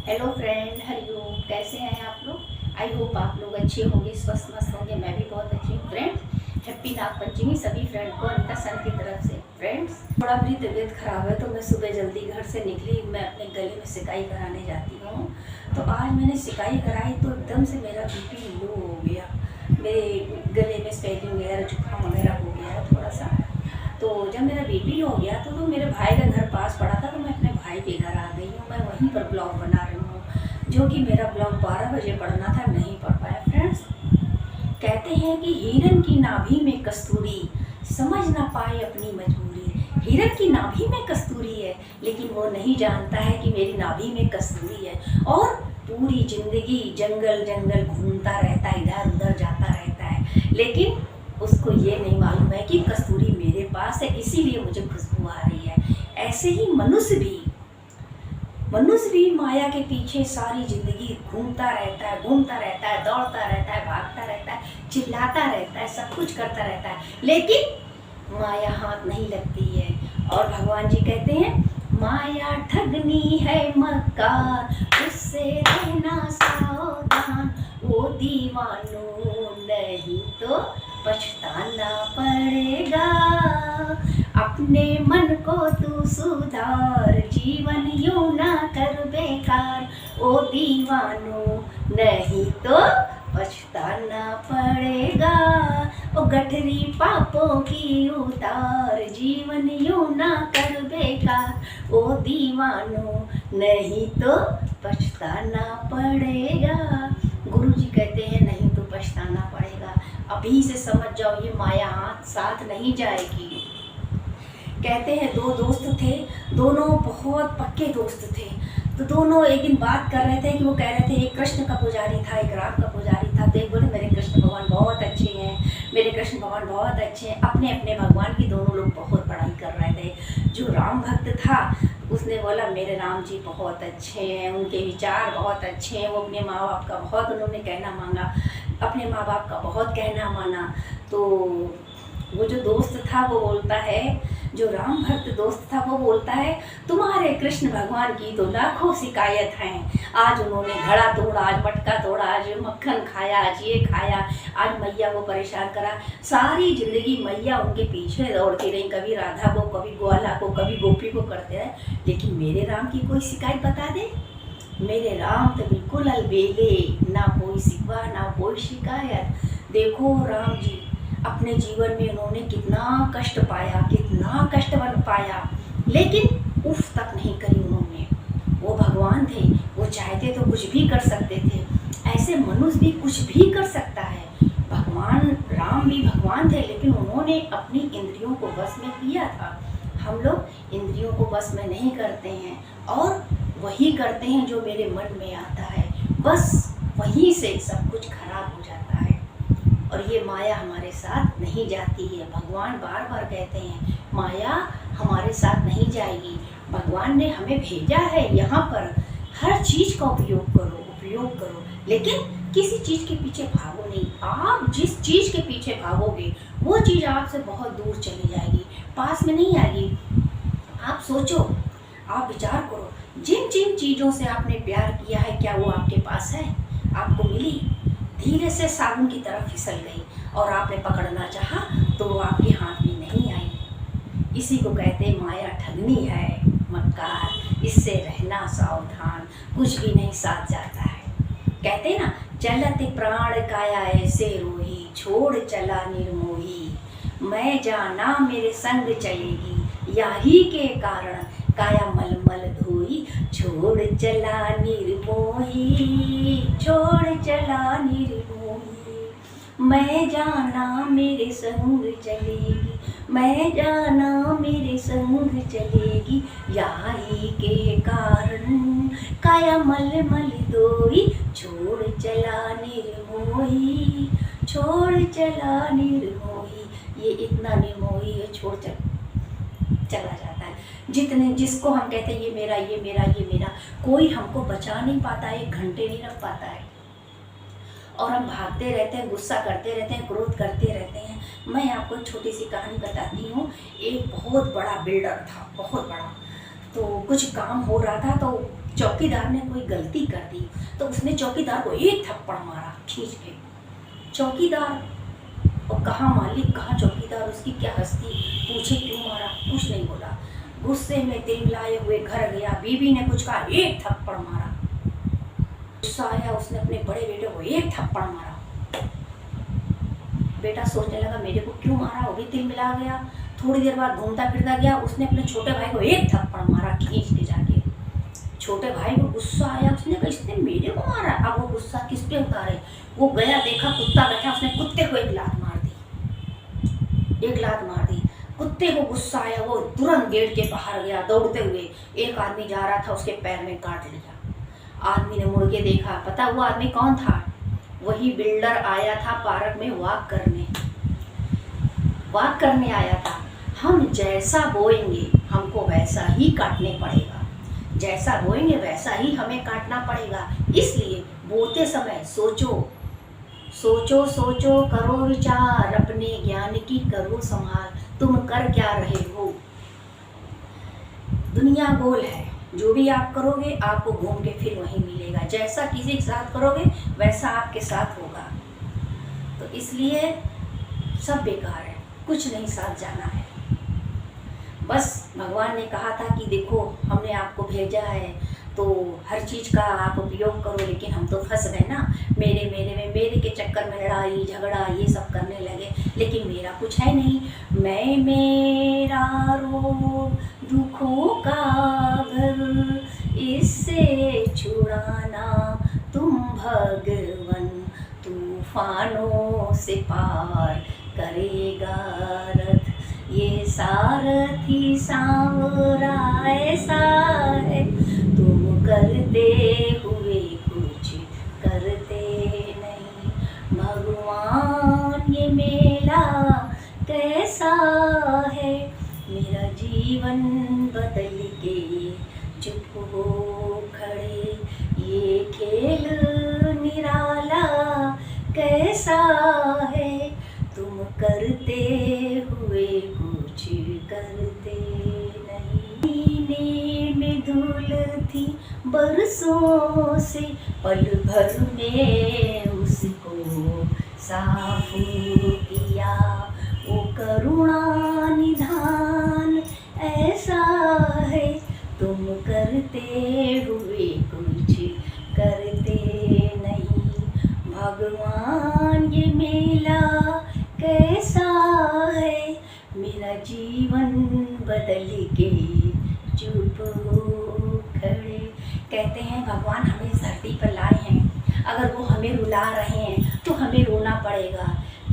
Hello friend, Hariom. कैसे हैं आप लोग? आई होप आप लोग अच्छे होंगे, स्वस्थ मस्त होंगे। मैं भी बहुत अच्छी हूँ फ्रेंड्स। हैप्पी नाग पंचमी सभी फ्रेंड को अनिता सन की तरफ से। फ्रेंड्स, थोड़ा मेरी तबीयत खराब है तो मैं सुबह जल्दी घर से निकली। मैं अपने गले में सिकाई कराने जाती हूँ। तो आज मैंने सिकाई कराई तो एकदम से मेरा बीपी लो हो गया। मेरे गले में स्वेलिंग वगैरह, जुकाम वगैरह हो गया है थोड़ा सा। तो जब मेरा बीपी हो गया तो मेरे भाई का घर पास पड़ा था, तो मैं अपने भाई के घर आ गई हूँ। मैं वहीं पर ब्लॉग बना रही हूँ, जो कि मेरा ब्लॉग 12 बजे पढ़ना था, नहीं पढ़ पाया फ्रेंड्स। कहते हैं कि हिरन की नाभि में कस्तूरी, समझ ना पाए अपनी मजबूरी। हिरन की नाभि में कस्तूरी है, लेकिन वो नहीं जानता है कि मेरी नाभि में कस्तूरी है। और पूरी जिंदगी जंगल जंगल घूमता रहता है, इधर उधर जाता रहता है, लेकिन उसको ये नहीं मालूम है कि कस्तूरी मेरे पास है, इसीलिए मुझे खुशबू आ रही है। ऐसे ही मनुष्य भी माया के पीछे सारी जिंदगी घूमता रहता है, दौड़ता रहता है, भागता रहता है, चिल्लाता रहता है, सब कुछ करता रहता है, लेकिन माया हाथ नहीं लगती है। और भगवान जी कहते हैं, माया ठगनी है मक्कार, उससे रहना सावधान। वो दीवानों, नहीं तो पछताना पड़ेगा। अपने मन को तू सुधार, जीवन यूं ना कर बेकार। ओ दीवानो, नहीं तो पछताना पड़ेगा। ओ गठरी पापों की उतार, जीवन यूं ना कर बेकार। ओ दीवानो, नहीं तो पछताना पड़ेगा। गुरु जी कहते हैं नहीं तो पछताना पड़ेगा। अभी से समझ जाओ, ये माया हाथ साथ नहीं जाएगी। कहते हैं दो दोस्त थे, दोनों बहुत पक्के दोस्त थे। तो दोनों एक दिन बात कर रहे थे कि वो कह रहे थे, एक कृष्ण का पुजारी था, एक राम का पुजारी था। तो एक बोले, मेरे कृष्ण भगवान बहुत अच्छे हैं, मेरे कृष्ण भगवान बहुत अच्छे हैं। अपने अपने भगवान की दोनों लोग बहुत बड़ाई कर रहे थे। जो राम भक्त था उसने बोला, मेरे राम जी बहुत अच्छे हैं, उनके विचार बहुत अच्छे हैं, वो अपने माँ बाप का बहुत उन्होंने कहना मांगा, अपने माँ बाप का बहुत कहना माना। तो वो जो दोस्त था वो बोलता है, जो राम भक्त दोस्त था वो बोलता है, तुम्हारे कृष्ण भगवान की तो लाखों शिकायत हैं। आज उन्होंने घड़ा तोड़ा, आज मटका तोड़ा, आज मक्खन खाया, आज ये खाया, आज मैया को परेशान करा। सारी जिंदगी मैया उनके पीछे दौड़ती रही, कभी राधा को, कभी ग्वाला को, कभी गोपी को करते रहे। लेकिन मेरे राम की कोई शिकायत बता दे। मेरे राम तो बिल्कुल अलबेले, ना कोई शिकवा ना कोई शिकायत। देखो राम जी अपने जीवन में उन्होंने कितना कष्ट पाया, कितना कष्ट बन पाया, लेकिन उफ तक नहीं करी उन्होंने। वो भगवान थे, वो चाहते तो कुछ भी कर सकते थे। ऐसे मनुष्य भी कुछ भी कर सकता है। भगवान राम भी भगवान थे, लेकिन उन्होंने अपनी इंद्रियों को बस में किया था। हम लोग इंद्रियों को बस में नहीं करते हैं, और वही करते हैं जो मेरे मन में आता है, बस वहीं से सब कुछ खराब हो जाता है। और ये माया हमारे साथ नहीं जाती है। भगवान बार बार कहते हैं, माया हमारे साथ नहीं जाएगी। भगवान ने हमें भेजा है यहाँ पर, हर चीज़ का उपयोग करो, लेकिन किसी चीज़ के पीछे भागो नहीं। आप जिस चीज़ के पीछे भागोगे वो चीज़ आपसे बहुत दूर चली जाएगी, पास में नहीं आएगी। आप सोचो, आप विचार करो, जिन जिन चीज़ों से आपने प्यार किया है, क्या वो आपके पास है, आपको मिली? धीरे से साबुन की तरफ फिसल गई, और आपने पकड़ना चाहा तो वो आपके हाथ में नहीं आई। इसी को कहते हैं माया ठगनी है मक्कार, इससे रहना सावधान, कुछ भी नहीं साथ जाता है। कहते हैं ना, चलत प्राण काया ऐसे रोही, छोड़ चला निर्मोही। मैं जाना मेरे संग चलेगी, याही के कारण काया मलमल धोई। छोड़ चला निर्मोही, छोड़ चला निर्मोही। मैं जाना मेरे संग चलेगी, मैं जाना मेरे संग चलेगी, याही के कारण काया मलमल धोई। छोड़ चला निर्मोही, छोड़ चला निर्मोही। ये इतना निर्मोही है, छोड़ चला जाता है। जिसको हम कहते हैं ये मेरा, ये मेरा, ये मेरा, कोई हमको बचा नहीं पाता, 1 घंटे नहीं रख पाता है। और हम भागते रहते हैं, गुस्सा करते रहते हैं, क्रोध करते रहते हैं। मैं आपको एक छोटी सी कहानी बताती हूँ। एक बहुत बड़ा बिल्डर था, बहुत बड़ा। तो कुछ काम हो रहा था, तो चौकीदार ने कोई गलती कर दी तो उसने चौकीदार को एक थप्पड़ मारा खींच के। चौकीदार और कहाँ मालिक कहाँ चौकीदार, उसकी क्या हस्ती, पूछे क्यों मारा, कुछ नहीं बोला। गुस्से में तिलमिलाए हुए घर गया, बीवी ने कुछ कहा, एक थप्पड़ मारा। गुस्सा आया, उसने अपने बड़े बेटे को एक थप्पड़ मारा। बेटा सोचने लगा मेरे को क्यों मारा, वो भी तिलमिला गया। थोड़ी देर बाद घूमता फिरता गया, उसने अपने छोटे भाई को एक थप्पड़ मारा खींच के जाके। छोटे भाई को गुस्सा आया, उसने कहा इसने मेरे को मारा। अब वो गुस्सा किस पे उतारे, वो गया देखा कुत्ता बैठा, उसने कुत्ते को एक लात मार दी, एक लात मार दी। कुत्ते को गुस्सा आया, वो तुरंत गेट के बाहर गया दौड़ते हुए। एक आदमी जा रहा था, उसके पैर में काट लिया। आदमी ने मुड़ के देखा, पता वो आदमी कौन था, वही बिल्डर आया था पार्क में वॉक करने आया था। हम जैसा बोएंगे हमको वैसा ही काटने पड़ेगा, जैसा बोएंगे वैसा ही हमें काटना पड़ेगा। इसलिए बोते समय सोचो सोचो सोचो, करो विचार, अपने ज्ञान की करो संभाल, तुम कर क्या रहे हो। दुनिया गोल है, जो भी आप करोगे आपको घूम के फिर वहीं मिलेगा। जैसा किसी के साथ करोगे वैसा आपके साथ होगा। तो इसलिए सब बेकार है, कुछ नहीं साथ जाना है। बस भगवान ने कहा था कि देखो हमने आपको भेजा है तो हर चीज़ का आप उपयोग करो, लेकिन हम तो फंस गए ना। मेरे के चक्कर में लड़ाई झगड़ा ये सब करने लगे, लेकिन मेरा कुछ है नहीं। मैं मेरा रोग दुखों का घर, इससे छुड़ाना तुम भगवन, तूफानों से पार करेगा रथ। ये सारथी सांवरा ऐसा है, तुम करते हुए कुछ करते नहीं। भगवान ये मेला कैसा है, मेरा जीवन बदल के चुप हो खड़े। ये खेल निराला कैसा है, तुम करते हुए कुछ करते नहीं। सीने में धूल थी बरसों से, पल भर में उसको साफ किया। वो करुणा निधान ऐसा है, तुम करते हुए कुछ करते नहीं। भगवान ये मेला कैसा है, मेरा जीवन बदल के चुप हो खड़े। कहते हैं भगवान हमें इस धरती पर लाए हैं, अगर वो हमें रुला रहे हैं तो हमें रोना पड़ेगा।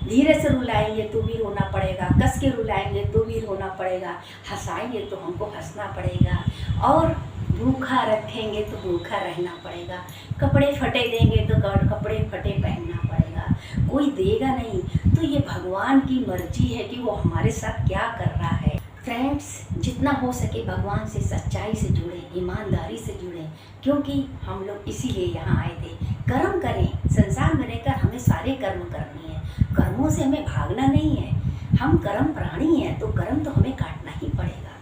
धीरे से रुलाएंगे तो भी रोना पड़ेगा, कस के रुलाएंगे तो भी रोना पड़ेगा, हंसाएंगे तो हमको हंसना पड़ेगा, और भूखा रखेंगे तो भूखा रहना पड़ेगा। कपड़े फटे देंगे तो कपड़े फटे पहनना पड़ेगा। कोई देगा नहीं, तो ये भगवान की मर्जी है कि वो हमारे साथ क्या कर रहा है। फ्रेंड्स, जितना हो सके भगवान से सच्चाई से जुड़े, ईमानदारी से जुड़े, क्योंकि हम लोग इसीलिए यहाँ आए थे। कर्म करें, संसार में रहकर हमें सारे कर्म करने हैं, कर्मों से हमें भागना नहीं है। हम कर्म प्राणी हैं तो कर्म तो हमें काटना ही पड़ेगा।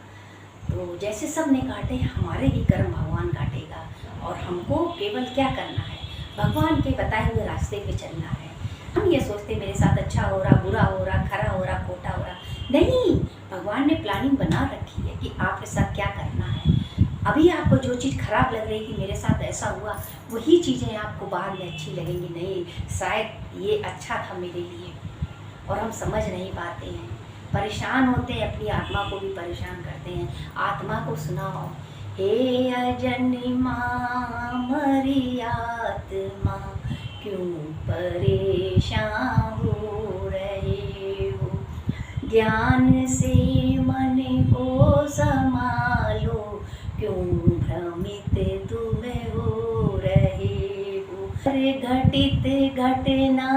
तो जैसे सब ने काटे, हमारे भी कर्म भगवान काटेगा, और हमको केवल क्या करना है, भगवान के बताए हुए रास्ते पे चलना है। हम ये सोचते मेरे साथ अच्छा हो रहा, बुरा हो रहा, खरा हो रहा, खोटा हो रहा, नहीं। भगवान ने प्लानिंग बना रखी है कि आपके साथ क्या करना है। अभी आपको जो चीज़ खराब लग रही है कि मेरे साथ ऐसा हुआ, वही चीज़ें आपको बाद में अच्छी लगेंगी। नहीं, शायद ये अच्छा था मेरे लिए, और हम समझ नहीं पाते हैं, परेशान होते हैं, अपनी आत्मा को भी परेशान करते हैं। आत्मा को सुनाओ, हे अजन्मा मरी आत्मा, क्यों परेशान हो रहे हो। ज्ञान से मन को संभालो, क्यों भ्रमित तुम हो रहे हो। घटित घटना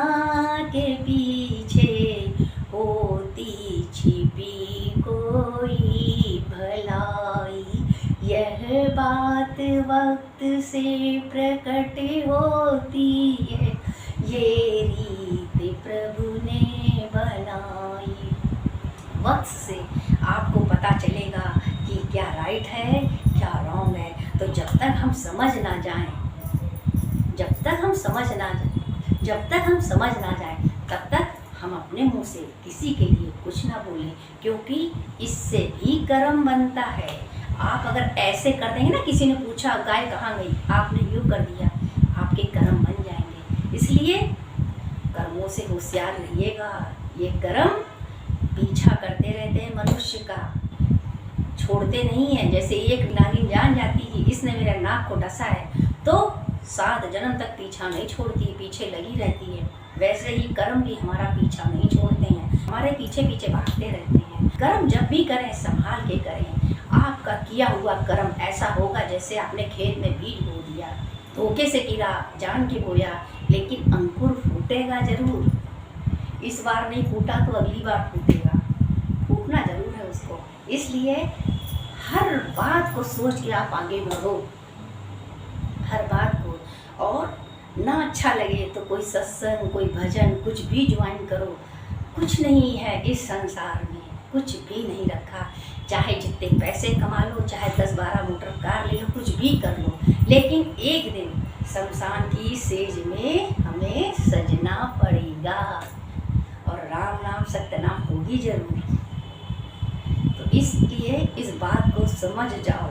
के पीछे होती छिपी कोई भलाई, यह बात वक्त से प्रकट होती है, ये रीत प्रभु ने बनाई। वक्त से आपको पता चलेगा कि क्या राइट है क्या रॉन्ग है। तो जब तक हम समझ ना जाएं, तब तक हम अपने मुंह से किसी के लिए कुछ ना बोलें, क्योंकि इससे भी कर्म बनता है। आप अगर ऐसे कर देंगे ना, किसी ने पूछा गाय कहाँ गई, आपने यूँ कर दिया, आपके कर्म बन जाएंगे। इसलिए कर्मों से होशियार रहिएगा। ये कर्म पीछा करते रहते हैं मनुष्य का, छोड़ते नहीं हैं। जैसे एक नागिन जान जाती है इसने मेरा नाक को डसा है, तो 7 जन्म तक पीछा नहीं छोड़ती, पीछे लगी रहती है। वैसे ही कर्म भी हमारा पीछा नहीं छोड़ते हैं, हमारे पीछे पीछे भागते रहते हैं। कर्म जब भी करें संभाल के करें। आपका किया हुआ कर्म ऐसा होगा जैसे आपने खेत में बीज बो दिया, धोखे से गिरा, जान के बोया, लेकिन अंकुर फूटेगा जरूर। इस बार नहीं फूटा तो अगली बार फूटेगा, फूटना जरूर है उसको। इसलिए हर बात को सोच के आप आगे बढ़ो, हर बात को। और ना अच्छा लगे तो कोई सत्संग, कोई भजन, कुछ भी ज्वाइन करो। कुछ नहीं है इस संसार में, कुछ भी नहीं रखा। चाहे जितने पैसे कमा लो, चाहे 10-12 मोटर कार ले लो, कुछ भी कर लो, लेकिन एक दिन शमशान की सेज में हमें सजना पड़ेगा और राम नाम सत्य नाम होगी जरूर। तो इसलिए इस बात को समझ जाओ।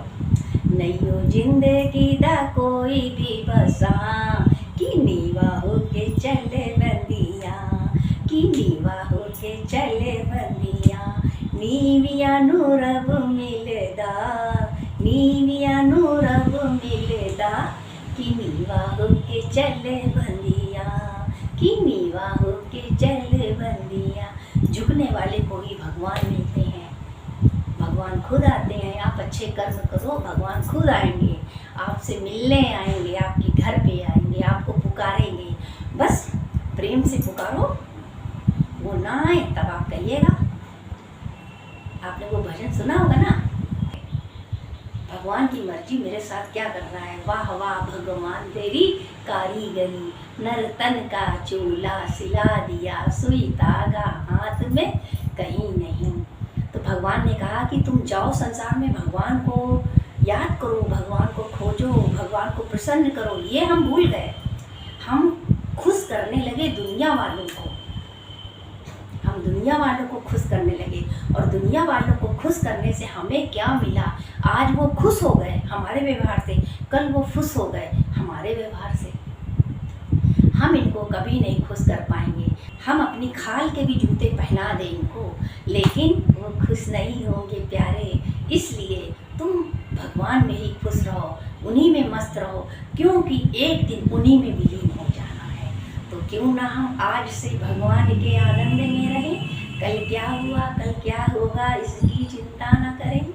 नैयो जिंदगी दा कोई भी बसा, कि नीवा होके चले बंदिया, कि नीवा होके चले बंदिया। नीविया नूरब मिलदा, नीविया नूरब मिलदा, कि नीवा होके चले बंदिया, कि नीवा होके चले बंदिया। झुकने वाले को ही भगवान मिलते हैं, भगवान खुद आते हैं। आप अच्छे कर्म करो, भगवान खुद आएंगे, आपसे मिलने आएंगे, आपके घर पे आएंगे, आपको पुकारेंगे। बस प्रेम से पुकारो, वो ना आए तब आप कहिएगा। आपने वो भजन सुना होगा ना, भगवान की मर्जी मेरे साथ क्या कर रहा है, वाह वाह भगवान तेरी कारीगरी, नर तन का चूल्हा सिला दिया, सुई धागा हाथ में कहीं नहीं। तो भगवान ने कहा कि तुम जाओ संसार में, भगवान को याद करो, भगवान को खोजो, भगवान को प्रसन्न करो। ये हम भूल गए, हम खुश करने लगे दुनिया वालों को, हम दुनिया वालों को खुश करने लगे। और दुनिया वालों को खुश करने से हमें क्या मिला? आज वो खुश हो गए हमारे व्यवहार से, कल वो खुश हो गए हमारे व्यवहार से। हम इनको कभी नहीं खुश कर पाएंगे। हम अपनी खाल के भी जूते पहना दें इनको, लेकिन वो खुश नहीं होंगे प्यारे। इसलिए तुम भगवान में ही खुश रहो, उन्हीं में मस्त रहो, क्योंकि एक दिन उन्हीं में विलीन हो जाना है। तो क्यों ना हम आज से भगवान के आनंद में रहें। कल क्या हुआ, कल क्या होगा, इसकी चिंता न करें।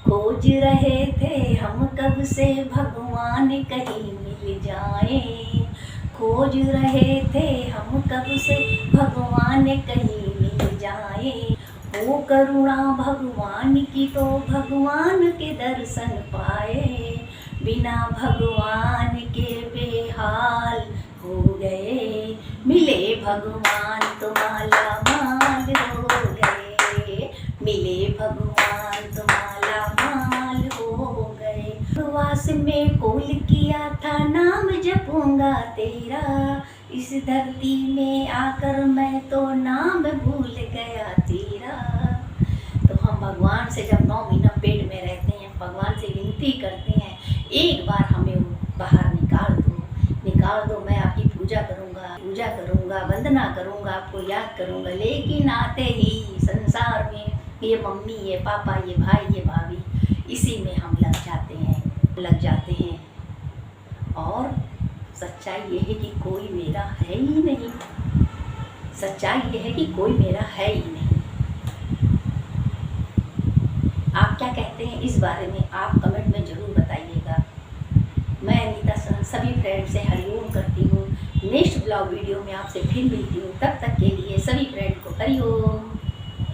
खोज रहे थे हम कब से भगवान कहीं मिल जाए, खोज रहे थे हम कब से भगवान कहीं मिल जाए। वो करुणा भगवान की तो भगवान के दर्शन पाए, बिना भगवान के बेहाल हो गए। मिले भगवान तो माला माल हो गए, मिले भगवान तो माला माल हो गए। उपवास में कोल किया था नाम जपूंगा तेरा, इस धरती में आकर मैं तो नाम भूल गया तेरा। तो हम भगवान से जब 9 महीना पेट में रहते हैं, भगवान से विनती करते हैं, एक बार हमें बाहर निकाल दो, मैं आपकी पूजा करूँगा, वंदना करूँगा, आपको याद करूँगा। लेकिन आते ही संसार में ये मम्मी, ये पापा, ये भाई, ये भाभी, इसी में हम लग जाते हैं। और सच्चाई ये है कि कोई मेरा है ही नहीं, सच्चाई ये है कि कोई मेरा है ही नहीं। आप क्या कहते हैं इस बारे में, आप कमेंट में ज़रूर बताइएगा। मैं अनीता सन सभी फ्रेंड से हरिओम करती हूँ। नेक्स्ट ब्लॉग वीडियो में आपसे फिर मिलती हूँ, तब तक के लिए सभी फ्रेंड को हरिओम।